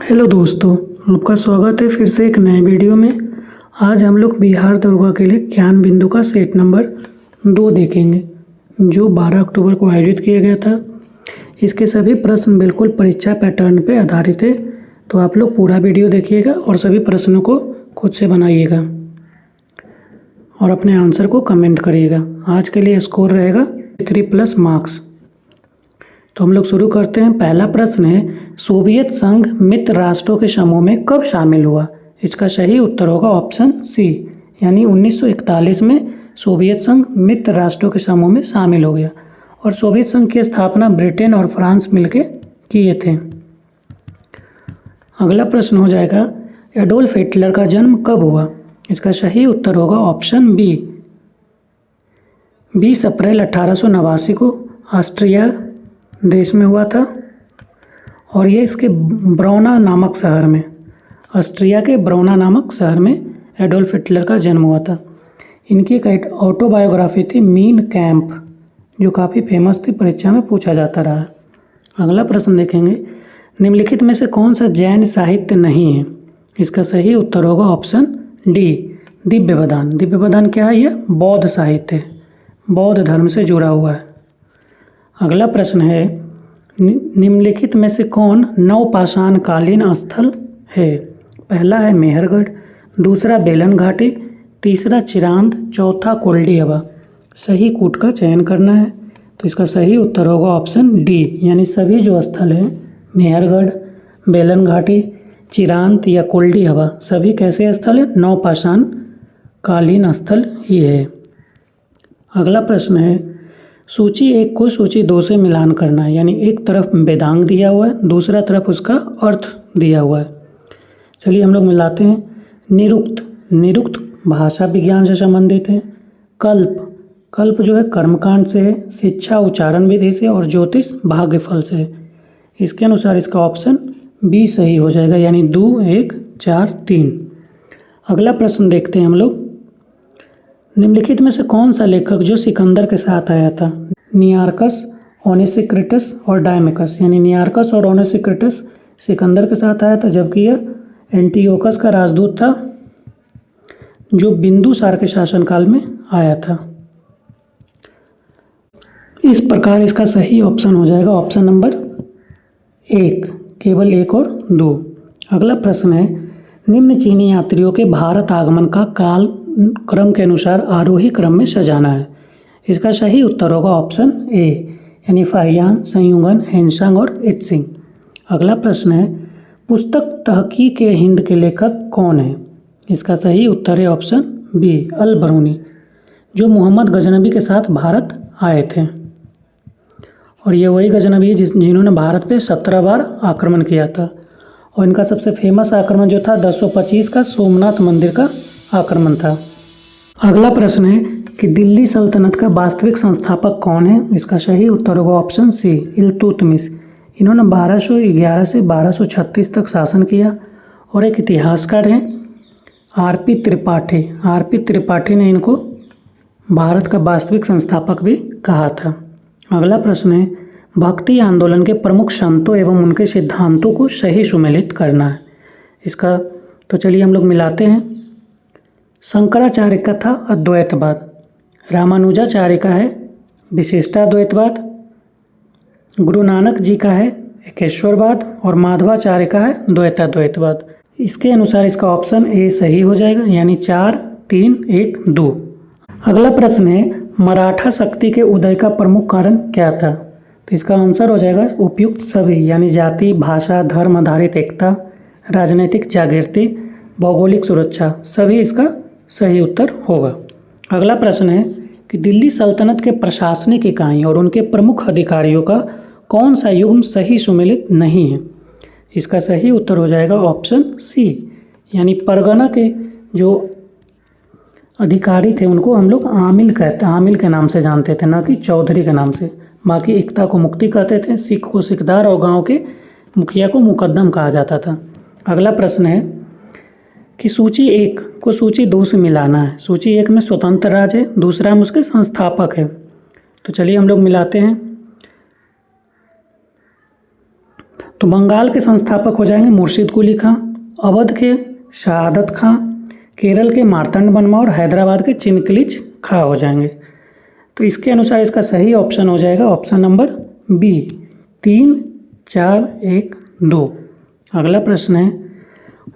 Hello दोस्तों, आपका स्वागत है फिर से एक नए वीडियो में। आज हम लोग बिहार दरोगा के लिए ज्ञान बिंदु का सेट नंबर 2 देखेंगे, जो 12 अक्टूबर को आयोजित किया गया था। इसके सभी प्रश्न बिल्कुल परीक्षा पैटर्न पे आधारित है, तो आप लोग पूरा वीडियो देखिएगा और सभी प्रश्नों को खुद से बनाइएगा और अपने आंसर को कमेंट करिएगा। आज के लिए स्कोर रहेगा 3+ मार्क्स। तो हम लोग शुरू करते हैं। पहला प्रश्न है, सोवियत संघ मित्र राष्ट्रों के समूह में कब शामिल हुआ? इसका सही उत्तर होगा ऑप्शन सी, यानी 1941 में सोवियत संघ मित्र राष्ट्रों के समूह में शामिल हो गया। और सोवियत संघ की स्थापना ब्रिटेन और फ्रांस मिलकर किए थे। अगला प्रश्न हो जाएगा, एडोल्फ हिटलर का जन्म कब हुआ? इसका सही उत्तर होगा ऑप्शन बी, 20 अप्रैल 1889 को ऑस्ट्रिया देश में हुआ था। और ये इसके ब्रौना नामक शहर में, ऑस्ट्रिया के ब्रौना नामक शहर में एडोल्फ हिटलर का जन्म हुआ था। इनकी एक ऑटोबायोग्राफी थी मीन कैंप, जो काफ़ी फेमस थी, परीक्षा में पूछा जाता रहा। अगला प्रश्न देखेंगे, निम्नलिखित में से कौन सा जैन साहित्य नहीं है? इसका सही उत्तर होगा ऑप्शन डी, दिव्यवदान। दिव्यवदान क्या है? यह बौद्ध साहित्य है, बौद्ध धर्म से जुड़ा हुआ है। अगला प्रश्न है, निम्नलिखित में से कौन नवपाषाणकालीन स्थल है? पहला है मेहरगढ़, दूसरा बेलन घाटी, तीसरा चिरांद, चौथा कोल्डियावा। सही कूट का चयन करना है, तो इसका सही उत्तर होगा ऑप्शन डी, यानी सभी जो स्थल हैं मेहरगढ़, बेलन घाटी, चिरांद या कोल्डियावा, सभी कैसे स्थल है? नवपाषाणकालीन स्थल ही है। अगला प्रश्न है, सूची 1 को सूची 2 से मिलान करना है, यानी एक तरफ वेदांग दिया हुआ है, दूसरा तरफ उसका अर्थ दिया हुआ है। चलिए हम लोग मिलाते हैं। निरुक्त, निरुक्त भाषा विज्ञान से संबंधित है। कल्प, कल्प जो है कर्मकांड से है, शिक्षा उच्चारण विधि से, और ज्योतिष भाग्यफल से है। इसके अनुसार इसका ऑप्शन बी सही हो जाएगा, यानी 2, 1, 4, 3। अगला प्रश्न देखते हैं हम लोग, निम्नलिखित में से कौन सा लेखक जो सिकंदर के साथ आया था? नियार्कस, ओनेसिक्रिटस और डायमेकस, यानी नियार्कस और ओनेसिक्रिटस सिकंदर के साथ आया था, जबकि यह एंटियोकस का राजदूत था, जो बिंदुसार के शासनकाल में आया था। इस प्रकार इसका सही ऑप्शन हो जाएगा ऑप्शन नंबर 1, केवल 1 और 2। अगला प्रश्न है, निम्न चीनी यात्रियों के भारत आगमन का काल क्रम के अनुसार आरोही क्रम में सजाना है। इसका सही उत्तर होगा ऑप्शन ए, यानी फाहियान, संयुगन, हेनसांग और इत्सिंग। अगला प्रश्न है, पुस्तक तहकीक हिंद के लेखक कौन है? इसका सही उत्तर है ऑप्शन बी, अल बरूनी, जो मोहम्मद गजनबी के साथ भारत आए थे। और ये वही गजनबी है जिन्होंने भारत पे 17 बार आक्रमण किया था। और इनका सबसे फेमस आक्रमण जो था 1025 का सोमनाथ मंदिर का आक्रमण था। अगला प्रश्न है कि दिल्ली सल्तनत का वास्तविक संस्थापक कौन है? इसका सही उत्तर होगा ऑप्शन सी, इल्तुतमिश। इन्होंने 1211 से 1236 तक शासन किया। और एक इतिहासकार हैं आर.पी. त्रिपाठी। आर.पी. त्रिपाठी ने इनको भारत का वास्तविक संस्थापक भी कहा था। अगला प्रश्न है, भक्ति आंदोलन के प्रमुख संतों एवं उनके सिद्धांतों को सही सुमेलित करना है। इसका तो चलिए हम लोग मिलाते हैं। शंकराचार्य का था अद्वैतवाद, रामानुजाचार्य का है विशिष्टाद्वैतवाद, गुरु नानक जी का है एकेश्वरवाद, और माधवाचार्य का है द्वैताद्वैतवाद। इसके अनुसार इसका ऑप्शन ए सही हो जाएगा, यानी 4, 3, 1, 2। अगला प्रश्न है, मराठा शक्ति के उदय का प्रमुख कारण क्या था? तो इसका आंसर हो जाएगा उपयुक्त सभी, यानी जाति, भाषा, धर्म आधारित एकता, राजनीतिक जागृति, भौगोलिक सुरक्षा, सभी इसका सही उत्तर होगा। अगला प्रश्न है कि दिल्ली सल्तनत के प्रशासनिक इकाई और उनके प्रमुख अधिकारियों का कौन सा युग्म सही सुमेलित नहीं है? इसका सही उत्तर हो जाएगा ऑप्शन सी, यानी परगना के जो अधिकारी थे उनको हम लोग आमिल के नाम से जानते थे, ना कि चौधरी के नाम से। बाकी इक्ता को मुक्ति कहते थे, सिख को सिकदार और गांव के मुखिया को मुकद्दम कहा जाता था। अगला प्रश्न है कि सूची 1 को सूची 2 से मिलाना है। सूची 1 में स्वतंत्र राज्य है, दूसरा में उसके संस्थापक है। तो चलिए हम लोग मिलाते हैं। तो बंगाल के संस्थापक हो जाएंगे मुर्शिद कुली खां, अवध के शहादत खां, केरल के मार्तंड वर्मा और हैदराबाद के चिनकलिच खां हो जाएंगे। तो इसके अनुसार इसका सही ऑप्शन हो जाएगा ऑप्शन नंबर बी 3, 4, 1, 2। अगला प्रश्न है,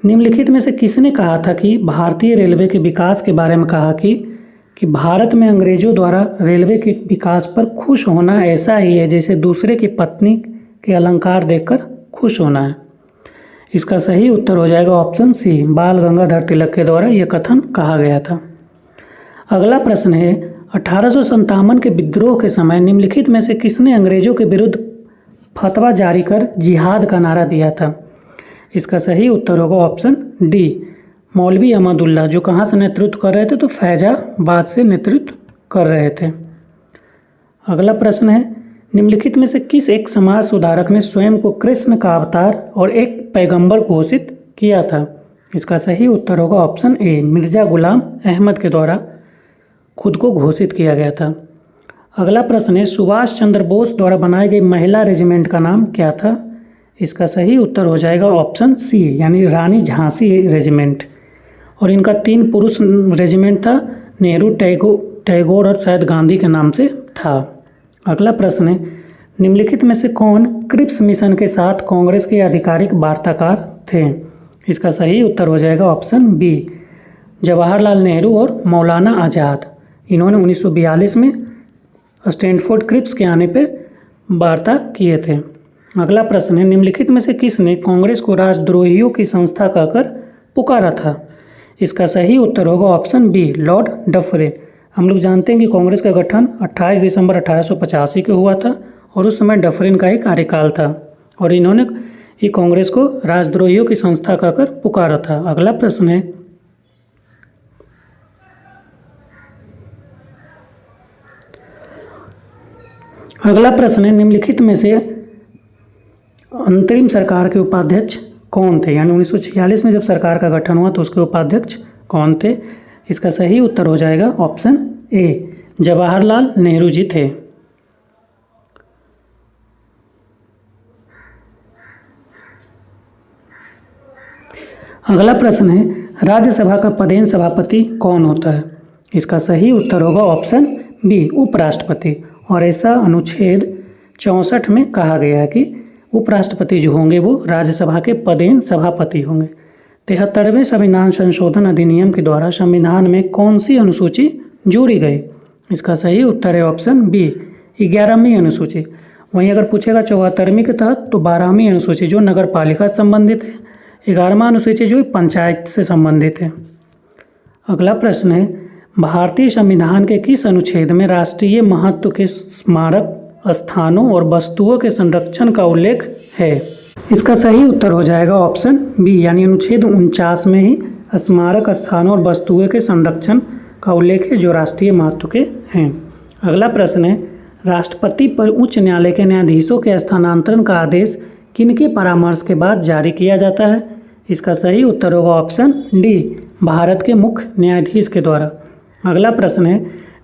निम्नलिखित में से किसने कहा था कि भारतीय रेलवे के विकास के बारे में कहा कि भारत में अंग्रेजों द्वारा रेलवे के विकास पर खुश होना ऐसा ही है जैसे दूसरे की पत्नी के अलंकार देखकर खुश होना है। इसका सही उत्तर हो जाएगा ऑप्शन सी, बाल गंगाधर तिलक के द्वारा यह कथन कहा गया था। अगला प्रश्न है, 1857 के विद्रोह के समय निम्नलिखित में से किसने अंग्रेजों के विरुद्ध फतवा जारी कर जिहाद का नारा दिया था। इसका सही उत्तर होगा ऑप्शन डी, मौलवी अहमदुल्ला, जो कहाँ से नेतृत्व कर रहे थे, तो फैजाबाद से नेतृत्व कर रहे थे। अगला प्रश्न है, निम्नलिखित में से किस एक समाज सुधारक ने स्वयं को कृष्ण का अवतार और एक पैगंबर घोषित किया था। इसका सही उत्तर होगा ऑप्शन ए, मिर्जा गुलाम अहमद के द्वारा खुद को घोषित किया गया था। अगला प्रश्न है, सुभाष चंद्र बोस द्वारा बनाई गई महिला रेजिमेंट का नाम क्या था। इसका सही उत्तर हो जाएगा ऑप्शन सी, यानी रानी झांसी रेजिमेंट। और इनका 3 पुरुष रेजिमेंट था, नेहरू, टैगोर और शायद गांधी के नाम से था। अगला प्रश्न है, निम्नलिखित में से कौन क्रिप्स मिशन के साथ कांग्रेस के आधिकारिक वार्ताकार थे। इसका सही उत्तर हो जाएगा ऑप्शन बी, जवाहरलाल नेहरू और मौलाना आज़ाद। इन्होंने 1942 में स्टैनफोर्ड क्रिप्स के आने पर वार्ता किए थे। अगला प्रश्न है, निम्नलिखित में से किसने कांग्रेस को राजद्रोहियों की संस्था कहकर पुकारा था। इसका सही उत्तर होगा ऑप्शन बी, लॉर्ड डफरिन। हम लोग जानते हैं कि कांग्रेस का गठन 28 दिसंबर 1885 को हुआ था और उस समय डफरिन का ही कार्यकाल था और इन्होंने ये कांग्रेस को राजद्रोहियों की संस्था कहकर पुकारा था। अगला प्रश्न है, निम्नलिखित में से अंतरिम सरकार के उपाध्यक्ष कौन थे, यानी 1946 में जब सरकार का गठन हुआ तो उसके उपाध्यक्ष कौन थे। इसका सही उत्तर हो जाएगा ऑप्शन ए, जवाहरलाल नेहरू जी थे। अगला प्रश्न है, राज्यसभा का पदेन सभापति कौन होता है। इसका सही उत्तर होगा ऑप्शन बी, उपराष्ट्रपति। और ऐसा अनुच्छेद 64 में कहा गया है कि उपराष्ट्रपति जो होंगे वो राज्यसभा के पदेन सभापति होंगे। 73वें संविधान संशोधन अधिनियम के द्वारा संविधान में कौन सी अनुसूची जोड़ी गई। इसका सही उत्तर है ऑप्शन बी, 11वीं अनुसूची। वहीं अगर पूछेगा 74वीं के तहत तो 12वीं अनुसूची जो नगर पालिका से संबंधित है, 11वां अनुसूची जो पंचायत से संबंधित है। अगला प्रश्न है, भारतीय संविधान के किस अनुच्छेद में राष्ट्रीय महत्व के स्मारक स्थानों और वस्तुओं के संरक्षण का उल्लेख है। इसका सही उत्तर हो जाएगा ऑप्शन बी, यानी अनुच्छेद 49 में ही स्मारक स्थानों और वस्तुओं के संरक्षण का उल्लेख है जो राष्ट्रीय महत्व के हैं। अगला प्रश्न है, राष्ट्रपति पर उच्च न्यायालय के न्यायाधीशों के स्थानांतरण का आदेश किनके परामर्श के बाद जारी किया जाता है। इसका सही उत्तर होगा ऑप्शन डी, भारत के मुख्य न्यायाधीश के द्वारा। अगला प्रश्न है,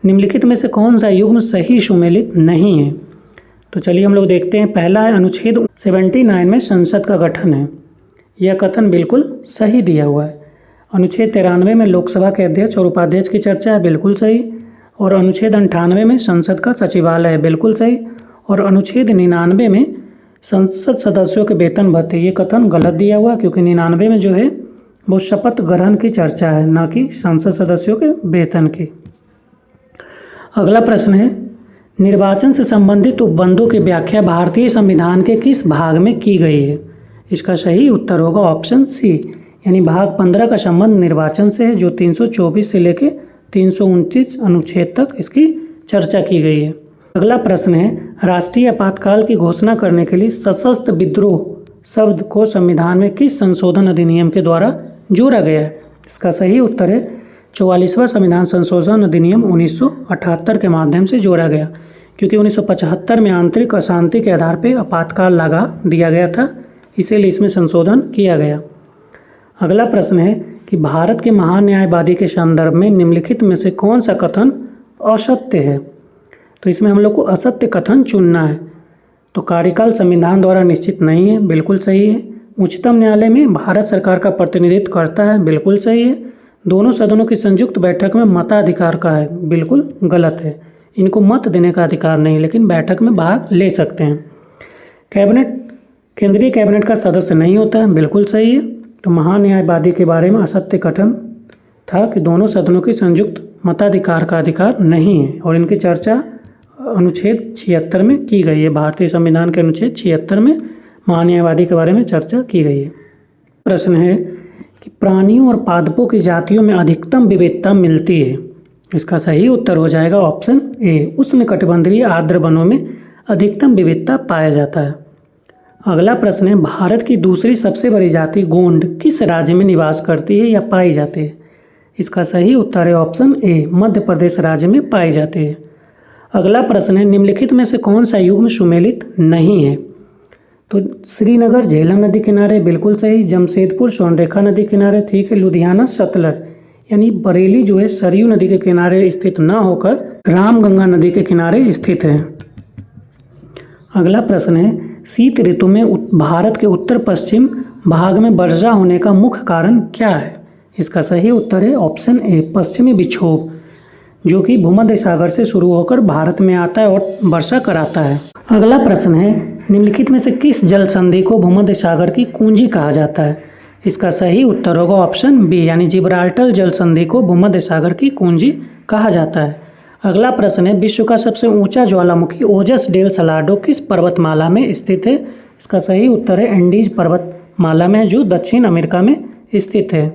निम्नलिखित में से कौन सा युग्म सही सुमेलित नहीं है। तो चलिए हम लोग देखते हैं। पहला है, अनुच्छेद 79 में संसद का गठन है, यह कथन बिल्कुल सही दिया हुआ है। अनुच्छेद 93 में लोकसभा के अध्यक्ष और उपाध्यक्ष की चर्चा है, बिल्कुल सही। और अनुच्छेद 98 में संसद का सचिवालय है, बिल्कुल सही। और अनुच्छेद 99 में संसद सदस्यों के वेतन भत्ते, ये कथन गलत दिया हुआ क्योंकि 99 में जो है वो शपथ ग्रहण की चर्चा है, ना कि संसद सदस्यों के वेतन की। अगला प्रश्न है, निर्वाचन से संबंधित उपबंधों की व्याख्या भारतीय संविधान के किस भाग में की गई है। इसका सही उत्तर होगा ऑप्शन सी, यानी भाग 15 का संबंध निर्वाचन से है जो 324 से लेकर 329 अनुच्छेद तक इसकी चर्चा की गई है। अगला प्रश्न है, राष्ट्रीय आपातकाल की घोषणा करने के लिए सशस्त्र विद्रोह शब्द को संविधान में किस संशोधन अधिनियम के द्वारा जोड़ा गया है। इसका सही उत्तर है 44वां संविधान संशोधन अधिनियम 1978 के माध्यम से जोड़ा गया, क्योंकि 1975 में आंतरिक अशांति के आधार पर आपातकाल लगा दिया गया था, इसीलिए इसमें संशोधन किया गया। अगला प्रश्न है कि भारत के महान न्यायवादी के संदर्भ में निम्नलिखित में से कौन सा कथन असत्य है। तो इसमें हम लोग को असत्य कथन चुनना है। तो कार्यकाल संविधान द्वारा निश्चित नहीं है, बिल्कुल सही है। उच्चतम न्यायालय में भारत सरकार का प्रतिनिधित्व करता है, बिल्कुल सही है। दोनों सदनों की संयुक्त बैठक में मताधिकार का है, बिल्कुल गलत है। इनको मत देने का अधिकार नहीं, लेकिन बैठक में भाग ले सकते हैं। कैबिनेट केंद्रीय कैबिनेट का सदस्य नहीं होता है, बिल्कुल सही है। तो महान्यायवादी के बारे में असत्य कथन था कि दोनों सदनों की संयुक्त मताधिकार का अधिकार नहीं है, और इनकी चर्चा अनुच्छेद 76 में की गई है। भारतीय संविधान के अनुच्छेद 76 में महान्यायवादी के बारे में चर्चा की गई है। प्रश्न है कि प्राणियों और पादपों की जातियों में अधिकतम विविधता मिलती है। इसका सही उत्तर हो जाएगा ऑप्शन ए, उष्णकटिबंधीय आर्द्र वनों में अधिकतम विविधता पाया जाता है। अगला प्रश्न है, भारत की दूसरी सबसे बड़ी जाति गोंड किस राज्य में निवास करती है या पाई जाती है? इसका सही उत्तर है ऑप्शन ए, मध्य प्रदेश राज्य में पाई जाती है। अगला प्रश्न है, निम्नलिखित में से कौन सा युग्म सुमेलित नहीं है? तो श्रीनगर झेलम नदी किनारे, बिल्कुल सही। जमशेदपुर स्वर्णरेखा नदी किनारे, ठीक है। लुधियाना सतलज, यानी बरेली जो है सरयू नदी के किनारे स्थित न होकर रामगंगा नदी के किनारे स्थित है। अगला प्रश्न है, शीत ऋतु में भारत के उत्तर पश्चिम भाग में वर्षा होने का मुख्य कारण क्या है? इसका सही उत्तर है ऑप्शन ए, पश्चिमी विक्षोभ, जो कि भूमध्य सागर से शुरू होकर भारत में आता है और वर्षा कराता है। अगला प्रश्न है, निम्नलिखित में से किस जल संधि को भूमध्य सागर की कुंजी कहा जाता है? इसका सही उत्तर होगा ऑप्शन बी, यानी जिब्राल्टर जल संधि को भूमध्य सागर की कुंजी कहा जाता है। अगला प्रश्न है, विश्व का सबसे ऊंचा ज्वालामुखी ओजस डेल सलाडो किस पर्वतमाला में स्थित है? इसका सही उत्तर है एंडीज पर्वतमाला में, जो दक्षिण अमेरिका में स्थित है।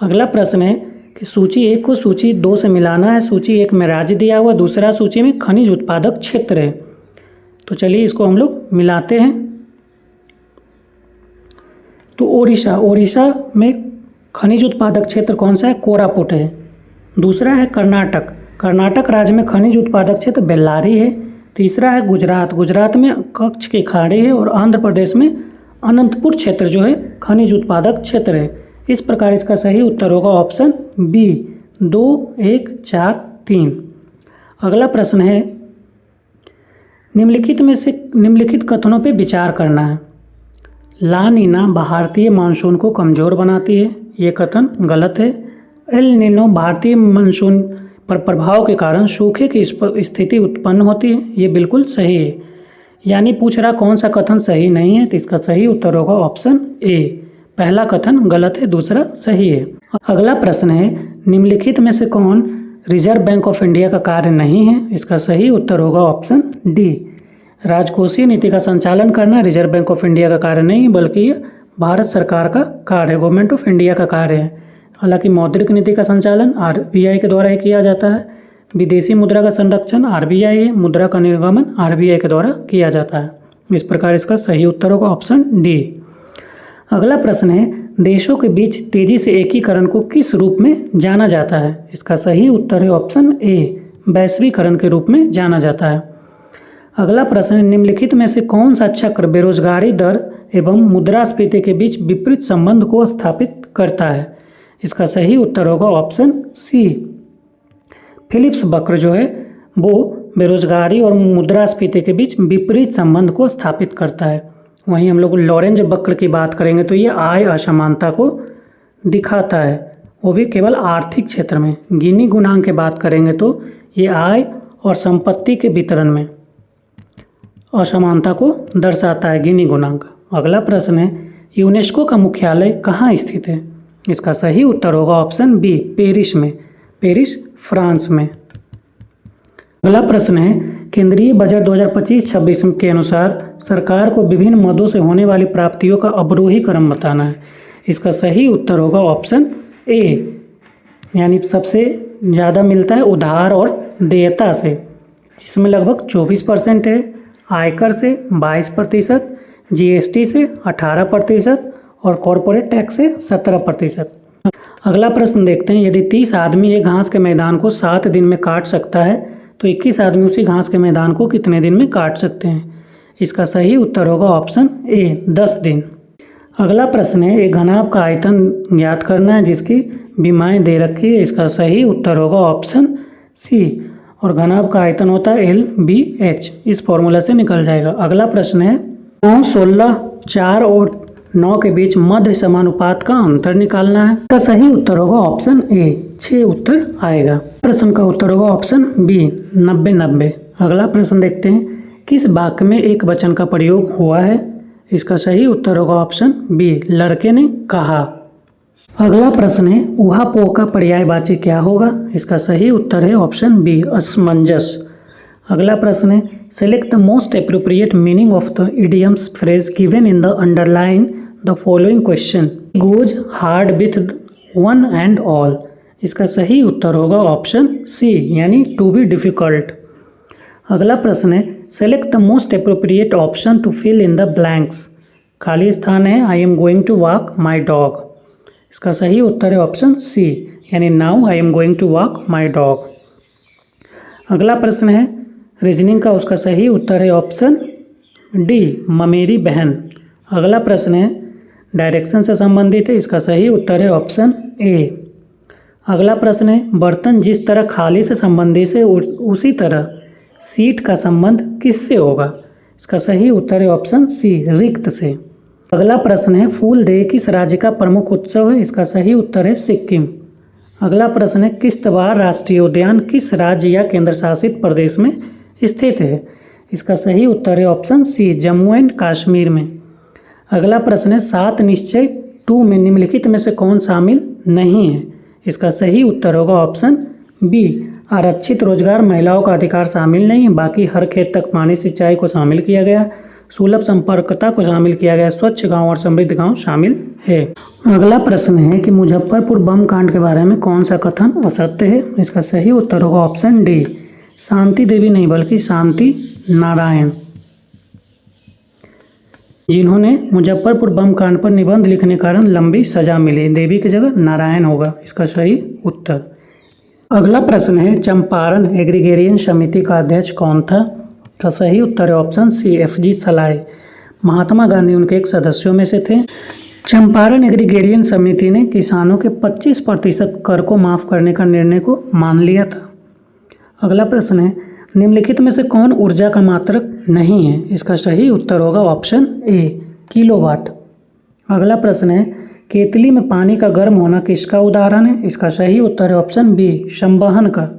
अगला प्रश्न है कि सूची 1 को सूची 2 से मिलाना है। सूची 1 में राज्य दिया हुआ, दूसरा सूची में खनिज उत्पादक क्षेत्र है। तो चलिए इसको हम लोग मिलाते हैं। तो ओडिशा में खनिज उत्पादक क्षेत्र कौन सा है? कोरापुट है। दूसरा है कर्नाटक राज्य में खनिज उत्पादक क्षेत्र बेल्लारी है। तीसरा है गुजरात में कच्छ की खाड़ी है। और आंध्र प्रदेश में अनंतपुर क्षेत्र जो है खनिज उत्पादक क्षेत्र है। इस प्रकार इसका सही उत्तर होगा ऑप्शन बी, 2, 1, 4, 3। अगला प्रश्न है, निम्नलिखित कथनों पे विचार करना है। ला नीना भारतीय मानसून को कमज़ोर बनाती है, ये कथन गलत है। एल नीनो भारतीय मानसून पर प्रभाव के कारण सूखे की स्थिति उत्पन्न होती है, ये बिल्कुल सही है। यानी पूछ रहा कौन सा कथन सही नहीं है, तो इसका सही उत्तर होगा ऑप्शन ए, पहला कथन गलत है, दूसरा सही है। अगला प्रश्न है, निम्नलिखित में से कौन रिजर्व बैंक ऑफ इंडिया का कार्य नहीं है? इसका सही उत्तर होगा ऑप्शन डी, राजकोषीय नीति का संचालन करना रिजर्व बैंक ऑफ इंडिया का कार्य नहीं, बल्कि ये भारत सरकार का कार्य है, गवर्नमेंट ऑफ इंडिया का कार्य है। हालांकि मौद्रिक नीति का संचालन आरबीआई के द्वारा ही किया जाता है। विदेशी मुद्रा का संरक्षण आरबीआई है, मुद्रा का निर्गमन आरबीआई के द्वारा किया जाता है। इस प्रकार इसका सही उत्तर होगा ऑप्शन डी। अगला प्रश्न है, देशों के बीच तेजी से एकीकरण को किस रूप में जाना जाता है? इसका सही उत्तर है ऑप्शन ए, वैश्वीकरण के रूप में जाना जाता है। अगला प्रश्न है, निम्नलिखित में से कौन सा चक्र बेरोजगारी दर एवं मुद्रास्फीति के बीच विपरीत संबंध को स्थापित करता है? इसका सही उत्तर होगा ऑप्शन सी, फिलिप्स वक्र जो है वो बेरोजगारी और मुद्रास्फीति के बीच विपरीत संबंध को स्थापित करता है। वहीं हम लोग लॉरेंज वक्र की बात करेंगे तो ये आय असमानता को दिखाता है, वो भी केवल आर्थिक क्षेत्र में। गिनी गुणांक की बात करेंगे तो ये आय और संपत्ति के वितरण में असमानता को दर्शाता है, गिनी गुणांक। अगला प्रश्न है, यूनेस्को का मुख्यालय कहाँ स्थित है? इसका सही उत्तर होगा ऑप्शन बी, पेरिस में, पेरिस फ्रांस में। अगला प्रश्न है, केंद्रीय बजट 2025-26 के अनुसार सरकार को विभिन्न मदों से होने वाली प्राप्तियों का अवरोही क्रम बताना है। इसका सही उत्तर होगा ऑप्शन ए, यानी सबसे ज़्यादा मिलता है उधार और देयता से, जिसमें लगभग 24% है, आयकर से 22%, जीएसटी से 18% और कॉरपोरेट टैक्स से 17%। अगला प्रश्न देखते हैं, यदि 30 आदमी एक घास के मैदान को 7 दिन में काट सकता है तो 21 आदमी उसी घास के मैदान को कितने दिन में काट सकते हैं? इसका सही उत्तर होगा ऑप्शन ए, 10 दिन। अगला प्रश्न है, एक घनाभ का आयतन ज्ञात करना है जिसकी विमाएँ दे रखी है। इसका सही उत्तर होगा ऑप्शन सी, और घनाभ का आयतन होता है LBH। इस फॉर्मूला से निकल जाएगा। अगला प्रश्न है 9, 16, 4 और 9 के बीच मध्य समानुपात का अंतर निकालना है। इसका सही उत्तर होगा ऑप्शन ए, 6 उत्तर आएगा। प्रश्न का उत्तर होगा ऑप्शन बी, 90, 90। अगला प्रश्न देखते हैं, किस वाक्य में एक वचन का प्रयोग हुआ है? इसका सही उत्तर होगा ऑप्शन बी, लड़के ने कहा। अगला प्रश्न है ऊहापोह का पर्यायवाची क्या होगा? इसका सही उत्तर है ऑप्शन बी, असमंजस। अगला प्रश्न है select the most appropriate meaning of the idioms phrase given in the underline the following question. Goes hard with one and all. इसका सही उत्तर होगा ऑप्शन सी, यानी टू बी डिफिकल्ट। अगला प्रश्न है select the most appropriate option to fill in the blanks. खाली स्थान है I am going to walk my dog. इसका सही उत्तर है ऑप्शन सी, यानी now I am going to walk my dog. अगला प्रश्न है रीजनिंग का, उसका सही उत्तर है ऑप्शन डी, ममेरी बहन। अगला प्रश्न है डायरेक्शन से संबंधित है। इसका सही उत्तर है ऑप्शन ए। अगला प्रश्न है बर्तन जिस तरह खाली से संबंधित है उसी तरह सीट का संबंध किससे होगा? इसका सही उत्तर है ऑप्शन सी, रिक्त से। अगला प्रश्न है फूल देह किस राज्य का प्रमुख उत्सव है? इसका सही उत्तर है सिक्किम। अगला प्रश्न है किश्तवाड़ राष्ट्रीय उद्यान किस राज्य या केंद्र शासित प्रदेश में स्थित है? इसका सही उत्तर है option C, Jammu and Kashmir में। अगला प्रश्न है 7 निश्चय 2 में निम्नलिखित में से कौन शामिल नहीं है? इसका सही उत्तर होगा ऑप्शन बी, आरक्षित रोजगार महिलाओं का अधिकार शामिल नहीं है। बाकी हर खेत तक पानी सिंचाई को शामिल किया गया, सुलभ संपर्कता को शामिल किया गया, स्वच्छ गांव और समृद्ध गांव शामिल है। अगला प्रश्न है कि मुजफ्फरपुर बम कांड के बारे में कौन सा कथन असत्य है? इसका सही उत्तर होगा ऑप्शन डी, शांति देवी नहीं बल्कि शांति नारायण, जिन्होंने मुजफ्फरपुर बम कांड पर निबंध लिखने के कारण लंबी सजा मिली। देवी की जगह नारायण होगा इसका सही उत्तर। अगला प्रश्न है चंपारण एग्रीगेरियन समिति का अध्यक्ष कौन था? का सही उत्तर है ऑप्शन सी, FG सलाई। महात्मा गांधी उनके एक सदस्यों में से थे। चंपारण एग्रीगेरियन समिति ने किसानों के 25% कर को माफ़ करने का निर्णय को मान लिया था। अगला प्रश्न है निम्नलिखित में से कौन ऊर्जा का मात्रक नहीं है? इसका सही उत्तर होगा ऑप्शन ए, किलोवाट। अगला प्रश्न है केतली में पानी का गर्म होना किसका उदाहरण है? इसका सही उत्तर है ऑप्शन बी, संवहन का।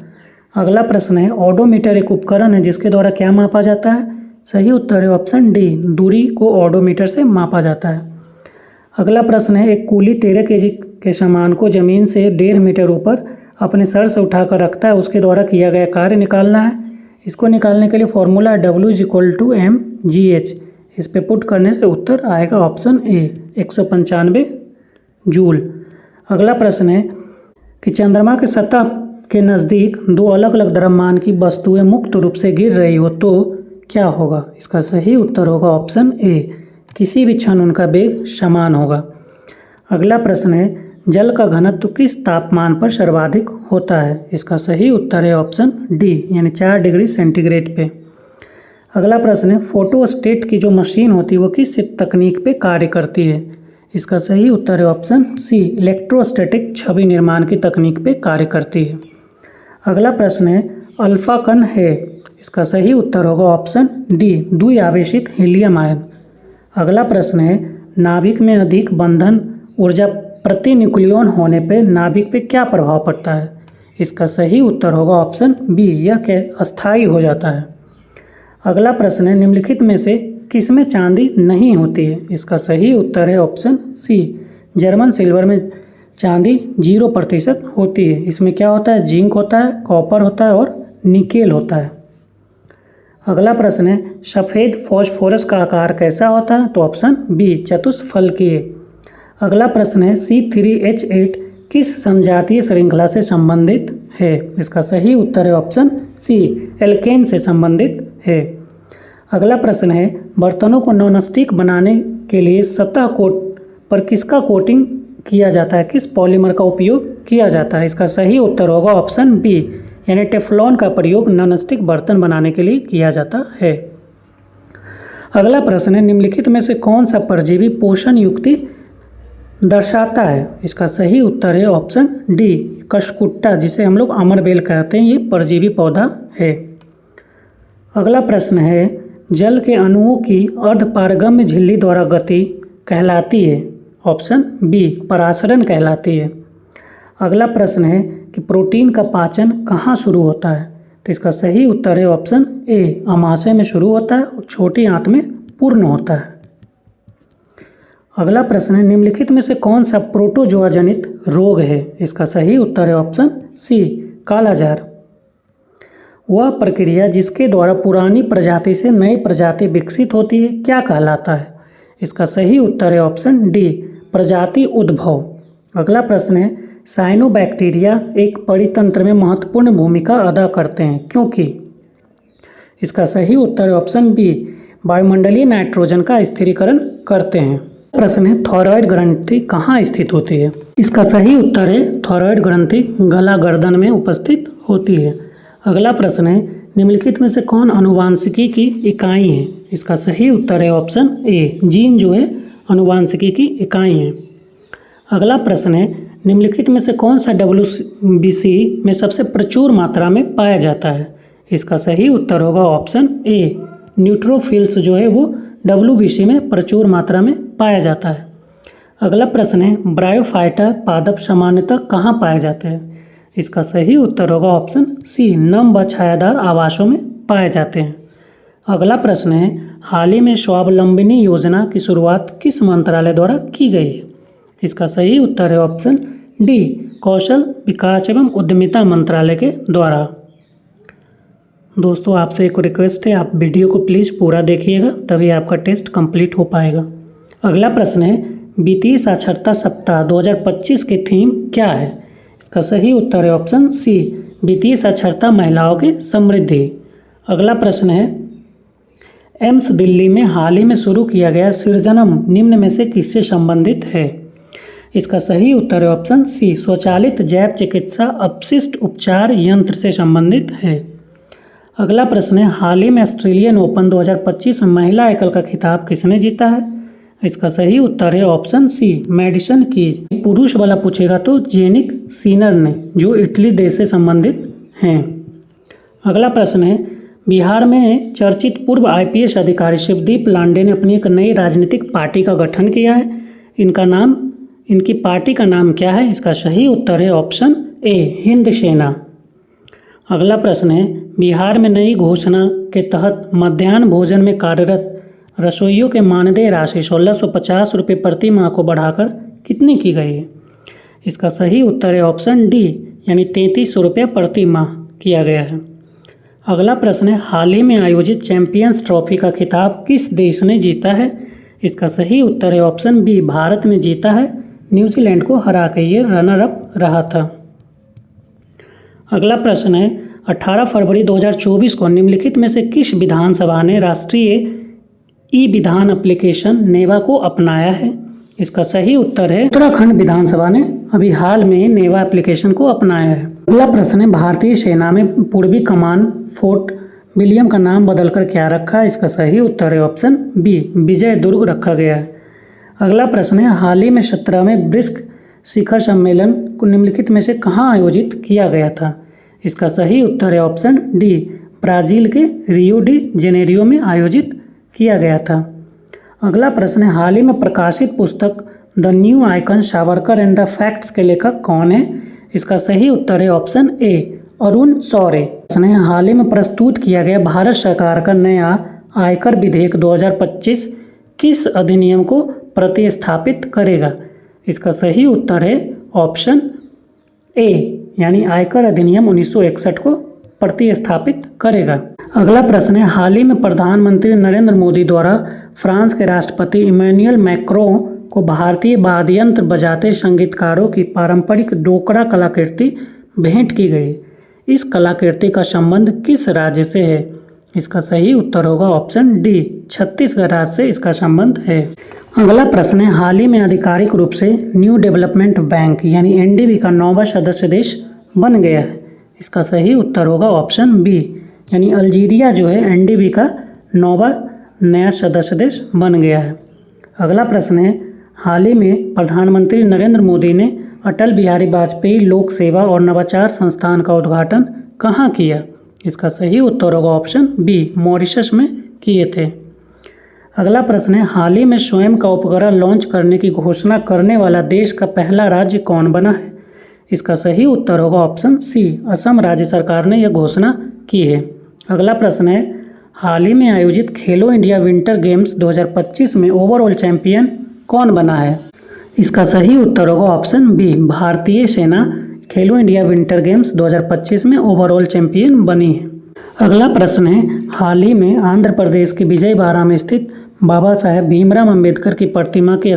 अगला प्रश्न है ओडोमीटर एक उपकरण है जिसके द्वारा क्या मापा जाता है? सही उत्तर है ऑप्शन डी, दूरी को ओडोमीटर से मापा जाता है। अगला प्रश्न है एक कूली 13 kg के सामान को जमीन से 1.5 मीटर ऊपर अपने सर से उठाकर रखता है, उसके द्वारा किया गया कार्य निकालना है। इसको निकालने के लिए फॉर्मूला W = mgh। इस पे पुट करने से उत्तर आएगा ऑप्शन ए, 195 जूल। अगला प्रश्न है कि चंद्रमा के सतह के नज़दीक 2 अलग अलग द्रव्यमान की वस्तुएं मुक्त रूप से गिर रही हो तो क्या होगा? इसका सही उत्तर होगा ऑप्शन ए, किसी भी क्षण उनका वेग समान होगा। अगला प्रश्न है जल का घनत्व किस तापमान पर सर्वाधिक होता है? इसका सही उत्तर है ऑप्शन डी, यानी 4 डिग्री सेंटीग्रेड पे। अगला प्रश्न है फोटोस्टेट की जो मशीन होती है वो किस तकनीक पे कार्य करती है? इसका सही उत्तर है ऑप्शन सी, इलेक्ट्रोस्टैटिक छवि निर्माण की तकनीक पे कार्य करती है। अगला प्रश्न है अल्फा कण है, इसका सही उत्तर होगा ऑप्शन डी, द्विआवेशित हीलियम आयन। अगला प्रश्न है नाभिक में अधिक बंधन ऊर्जा प्रति न्यूक्लियॉन होने पे नाभिक पे क्या प्रभाव पड़ता है? इसका सही उत्तर होगा ऑप्शन बी, यह अस्थायी हो जाता है। अगला प्रश्न है निम्नलिखित में से किसमें चांदी नहीं होती है? इसका सही उत्तर है ऑप्शन सी, जर्मन सिल्वर में चांदी 0% होती है। इसमें क्या होता है? जिंक होता है, कॉपर होता है और निकेल होता है। अगला प्रश्न है सफ़ेद फॉस्फोरस का आकार कैसा होता है? तो ऑप्शन बी, चतुष्फलकीय। अगला प्रश्न है C3H8 किस समजातीय श्रृंखला से संबंधित है? इसका सही उत्तर है ऑप्शन सी, एल्केन से संबंधित है। अगला प्रश्न है बर्तनों को नॉन स्टिक बनाने के लिए सतह कोट पर किसका कोटिंग किया जाता है? किस पॉलीमर का उपयोग किया जाता है? इसका सही उत्तर होगा ऑप्शन बी, यानी टेफ्लॉन का प्रयोग नॉन स्टिक बर्तन बनाने के लिए किया जाता है। अगला प्रश्न है निम्नलिखित में से कौन सा परजीवी पोषण युक्त दर्शाता है? इसका सही उत्तर है ऑप्शन डी, कशकुट्टा, जिसे हम लोग अमरबेल कहते हैं। ये परजीवी पौधा है। अगला प्रश्न है, जल के अणुओं की अर्धपारगम्य झिल्ली द्वारा गति कहलाती है? ऑप्शन बी, परासरण कहलाती है। अगला प्रश्न है कि प्रोटीन का पाचन कहाँ शुरू होता है? तो इसका सही उत्तर है ऑप्शन ए, आमाशय में शुरू होता है और छोटी आंत में पूर्ण होता है। अगला प्रश्न है, निम्नलिखित में से कौन सा प्रोटोजोआ जनित रोग है? इसका सही उत्तर है ऑप्शन सी, कालाजार। वह प्रक्रिया जिसके द्वारा पुरानी प्रजाति से नई प्रजाति विकसित होती है क्या कहलाता है? इसका सही उत्तर है ऑप्शन डी, प्रजाति उद्भव। अगला प्रश्न है, साइनोबैक्टीरिया एक परितंत्र में महत्वपूर्ण भूमिका अदा करते हैं क्योंकि? इसका सही उत्तर है ऑप्शन बी, वायुमंडलीय नाइट्रोजन का स्थिरीकरण करते हैं। प्रश्न है, थायराइड ग्रंथि कहाँ स्थित होती है? इसका सही उत्तर है थायराइड ग्रंथि गला गर्दन में उपस्थित होती है। अगला प्रश्न है, निम्नलिखित में से कौन आनुवांशिकी की इकाई है? इसका सही उत्तर है ऑप्शन ए, जीन जो है आनुवांशिकी की इकाई है। अगला प्रश्न है, निम्नलिखित में से कौन सा WBC में सबसे प्रचुर मात्रा में पाया जाता है? इसका सही उत्तर होगा ऑप्शन ए, न्यूट्रोफिल्स जो है वो WBC में प्रचुर मात्रा में पाया जाता है। अगला प्रश्न है, ब्रायोफाइटा पादप सामान्यतः कहाँ पाए जाते हैं? इसका सही उत्तर होगा ऑप्शन सी, नम व छायादार आवासों में पाए जाते हैं। अगला प्रश्न है, हाल ही में स्वावलंबनी योजना की शुरुआत किस मंत्रालय द्वारा की गई है? इसका सही उत्तर है ऑप्शन डी, कौशल विकास एवं उद्यमिता मंत्रालय के द्वारा। दोस्तों, आपसे एक रिक्वेस्ट है, आप वीडियो को प्लीज़ पूरा देखिएगा, तभी आपका टेस्ट कंप्लीट हो पाएगा। अगला प्रश्न है, वित्तीय साक्षरता सप्ताह 2025 की थीम क्या है? इसका सही उत्तर है ऑप्शन सी, वित्तीय साक्षरता महिलाओं की समृद्धि। अगला प्रश्न है, एम्स दिल्ली में हाल ही में शुरू किया गया सृजनम निम्न में से किससे संबंधित है? इसका सही उत्तर है ऑप्शन सी, स्वचालित जैव चिकित्सा अपशिष्ट उपचार यंत्र से संबंधित है। अगला प्रश्न है, हाल ही में ऑस्ट्रेलियन ओपन 2025 में महिला एकल का खिताब किसने जीता है? इसका सही उत्तर है ऑप्शन सी, मेडिसन कीज। पुरुष वाला पूछेगा तो जेनिक सीनर ने, जो इटली देश से संबंधित हैं। अगला प्रश्न है, बिहार में चर्चित पूर्व IPS अधिकारी शिवदीप लांडे ने अपनी एक नई राजनीतिक पार्टी का गठन किया है। इनकी पार्टी का नाम क्या है? इसका सही उत्तर है ऑप्शन ए, हिंद सेना। अगला प्रश्न है, बिहार में नई घोषणा के तहत मध्याह्न भोजन में कार्यरत रसोइयों के मानदेय राशि 1650 रुपये प्रति माह को बढ़ाकर कितनी की गई है? इसका सही उत्तर है ऑप्शन डी, यानी 3300 रुपये प्रति माह किया गया है। अगला प्रश्न है, हाल ही में आयोजित चैंपियंस ट्रॉफी का खिताब किस देश ने जीता है? इसका सही उत्तर है ऑप्शन बी, भारत ने जीता है, न्यूजीलैंड को हरा के ये रनर अप रहा था। अगला प्रश्न है, 18 फरवरी 2024 को निम्नलिखित में से किस विधानसभा ने राष्ट्रीय ई-विधान एप्लीकेशन नेवा को अपनाया है? इसका सही उत्तर है उत्तराखंड विधानसभा ने अभी हाल में नेवा एप्लीकेशन को अपनाया है। अगला प्रश्न है, भारतीय सेना में पूर्वी कमान फोर्ट विलियम का नाम बदलकर क्या रखा है? इसका सही उत्तर है ऑप्शन बी, विजय दुर्ग रखा गया है। अगला प्रश्न है, हाल ही में 17वें ब्रिक्स शिखर सम्मेलन को निम्नलिखित में से कहाँ आयोजित किया गया था? इसका सही उत्तर है ऑप्शन डी, ब्राज़ील के रियो डी जेनेरियो में आयोजित किया गया था। अगला प्रश्न है, हाल ही में प्रकाशित पुस्तक the new icon Savarkar and the facts के लेखक कौन है? इसका सही उत्तर है ऑप्शन ए, अरुण शौर्य। प्रश्न है, हाल ही में प्रस्तुत किया गया भारत सरकार का नया आयकर विधेयक 2025 किस अधिनियम को प्रतिस्थापित करेगा? इसका सही उत्तर है ऑप्शन ए, यानी आयकर अधिनियम 1961 को प्रतिस्थापित करेगा। अगला प्रश्न है, हाल ही में प्रधानमंत्री नरेंद्र मोदी द्वारा फ्रांस के राष्ट्रपति इमैनुअल मैक्रों को भारतीय वाद्य यंत्र बजाते संगीतकारों की पारंपरिक डोकरा कलाकृति भेंट की गई। इस कलाकृति का संबंध किस राज्य से है? इसका सही उत्तर होगा ऑप्शन डी, छत्तीसगढ़ राज्य से इसका संबंध है। अगला प्रश्न है, हाल ही में आधिकारिक रूप से न्यू डेवलपमेंट बैंक यानी NDB का 9वां सदस्य देश बन गया है। इसका सही उत्तर होगा ऑप्शन बी, यानी अल्जीरिया जो है NDB का 9वां नया सदस्य देश बन गया है। अगला प्रश्न है, हाल ही में प्रधानमंत्री नरेंद्र मोदी ने अटल बिहारी वाजपेयी लोक सेवा और नवाचार संस्थान का उद्घाटन कहाँ किया? इसका सही उत्तर होगा ऑप्शन बी, मॉरिशस में किए थे। अगला प्रश्न है, हाल ही में स्वयं का उपग्रह लॉन्च करने की घोषणा करने वाला देश का पहला राज्य कौन बना है? इसका सही उत्तर होगा ऑप्शन सी, असम राज्य सरकार ने यह घोषणा की है। अगला प्रश्न है, हाल ही में आयोजित खेलो इंडिया विंटर गेम्स 2025 में ओवरऑल चैंपियन कौन बना है? इसका सही उत्तर होगा ऑप्शन बी, भारतीय सेना खेलो इंडिया विंटर गेम्स 2025 में ओवरऑल चैंपियन बनी है। अगला प्रश्न है, हाल ही में आंध्र प्रदेश के विजयवाड़ा में स्थित बाबा साहेब भीमराव अंबेडकर की प्रतिमा के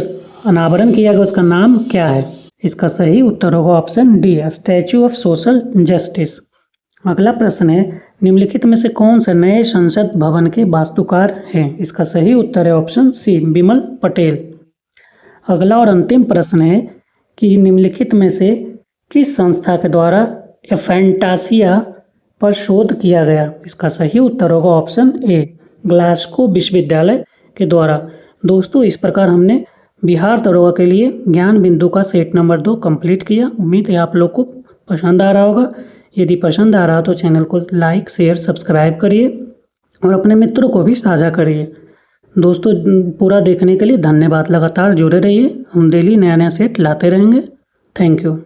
अनावरण किया गया, उसका नाम क्या है? इसका सही उत्तर होगा option D, statue of social justice. अगला प्रश्न है, निम्नलिखित में से कौन से नए संसद भवन के वास्तुकार हैं? इसका सही उत्तर है ऑप्शन सी, बिमल पटेल। अगला और अंतिम प्रश्न है कि निम्नलिखित में से किस संस्था के द्वारा एफेंटासिया पर शोध किया गया? इसका सही उत्तर होगा ऑप्शन ए, ग्लासगो विश्वविद्यालय के द्वारा। दोस्तों, इस प्रकार हमने बिहार दरोगा के लिए ज्ञान बिंदु का सेट नंबर 2 कंप्लीट किया। उम्मीद है आप लोग को पसंद आ रहा होगा। यदि पसंद आ रहा हो तो चैनल को लाइक, शेयर, सब्सक्राइब करिए और अपने मित्रों को भी साझा करिए। दोस्तों, पूरा देखने के लिए धन्यवाद। लगातार जुड़े रहिए, हम डेली नया नया सेट लाते रहेंगे। Thank you.